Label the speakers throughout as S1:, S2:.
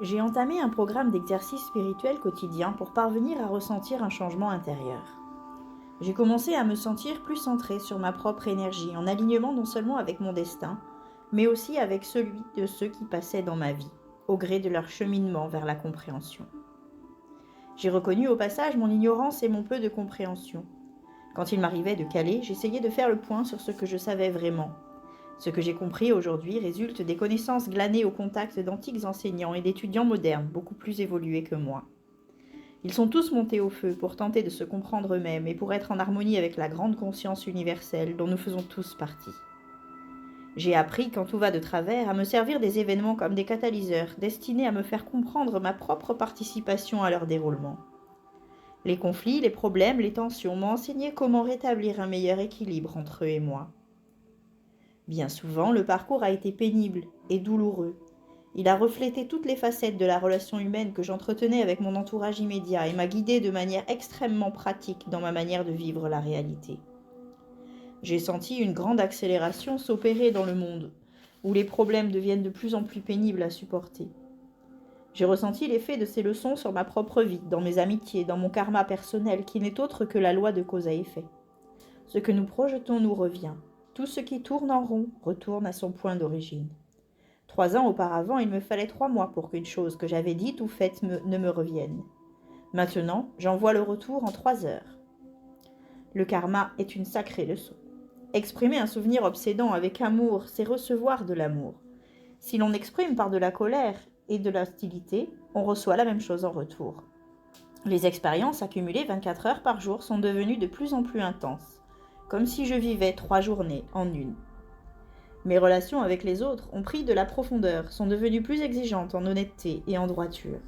S1: J'ai entamé un programme d'exercice spirituel quotidien pour parvenir à ressentir un changement intérieur. J'ai commencé à me sentir plus centrée sur ma propre énergie, en alignement non seulement avec mon destin, mais aussi avec celui de ceux qui passaient dans ma vie, au gré de leur cheminement vers la compréhension. J'ai reconnu au passage mon ignorance et mon peu de compréhension. Quand il m'arrivait de caler, j'essayais de faire le point sur ce que je savais vraiment. Ce que j'ai compris aujourd'hui résulte des connaissances glanées au contact d'antiques enseignants et d'étudiants modernes beaucoup plus évolués que moi. Ils sont tous montés au feu pour tenter de se comprendre eux-mêmes et pour être en harmonie avec la grande conscience universelle dont nous faisons tous partie. J'ai appris, quand tout va de travers, à me servir des événements comme des catalyseurs destinés à me faire comprendre ma propre participation à leur déroulement. Les conflits, les problèmes, les tensions m'ont enseigné comment rétablir un meilleur équilibre entre eux et moi. Bien souvent, le parcours a été pénible et douloureux. Il a reflété toutes les facettes de la relation humaine que j'entretenais avec mon entourage immédiat et m'a guidée de manière extrêmement pratique dans ma manière de vivre la réalité. J'ai senti une grande accélération s'opérer dans le monde, où les problèmes deviennent de plus en plus pénibles à supporter. J'ai ressenti l'effet de ces leçons sur ma propre vie, dans mes amitiés, dans mon karma personnel, qui n'est autre que la loi de cause à effet. Ce que nous projetons nous revient. Tout ce qui tourne en rond retourne à son point d'origine. 3 ans auparavant, il me fallait 3 mois pour qu'une chose que j'avais dite ou faite ne me revienne. Maintenant, j'en vois le retour en 3 heures. Le karma est une sacrée leçon. Exprimer un souvenir obsédant avec amour, c'est recevoir de l'amour. Si l'on exprime par de la colère et de l'hostilité, on reçoit la même chose en retour. Les expériences accumulées 24 heures par jour sont devenues de plus en plus intenses, comme si je vivais 3 journées en une. Mes relations avec les autres ont pris de la profondeur, sont devenues plus exigeantes en honnêteté et en droiture.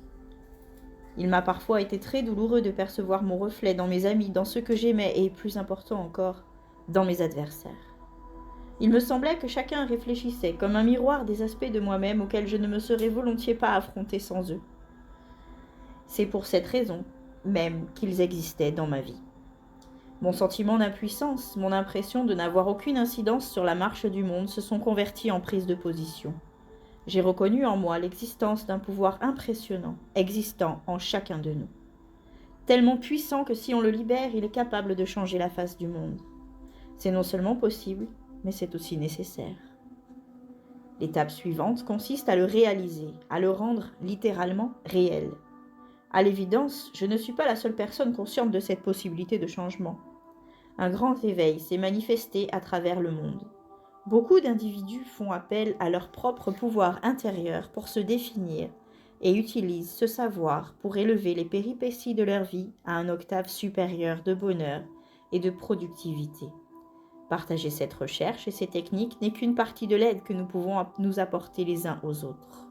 S1: Il m'a parfois été très douloureux de percevoir mon reflet dans mes amis, dans ceux que j'aimais et, plus important encore, dans mes adversaires. Il me semblait que chacun réfléchissait comme un miroir des aspects de moi-même auxquels je ne me serais volontiers pas affrontée sans eux. C'est pour cette raison même qu'ils existaient dans ma vie. Mon sentiment d'impuissance, mon impression de n'avoir aucune incidence sur la marche du monde se sont convertis en prise de position. J'ai reconnu en moi l'existence d'un pouvoir impressionnant, existant en chacun de nous. Tellement puissant que si on le libère, il est capable de changer la face du monde. C'est non seulement possible, mais c'est aussi nécessaire. L'étape suivante consiste à le réaliser, à le rendre littéralement réel. À l'évidence, je ne suis pas la seule personne consciente de cette possibilité de changement. Un grand éveil s'est manifesté à travers le monde. Beaucoup d'individus font appel à leur propre pouvoir intérieur pour se définir et utilisent ce savoir pour élever les péripéties de leur vie à un octave supérieur de bonheur et de productivité. Partager cette recherche et ces techniques n'est qu'une partie de l'aide que nous pouvons nous apporter les uns aux autres.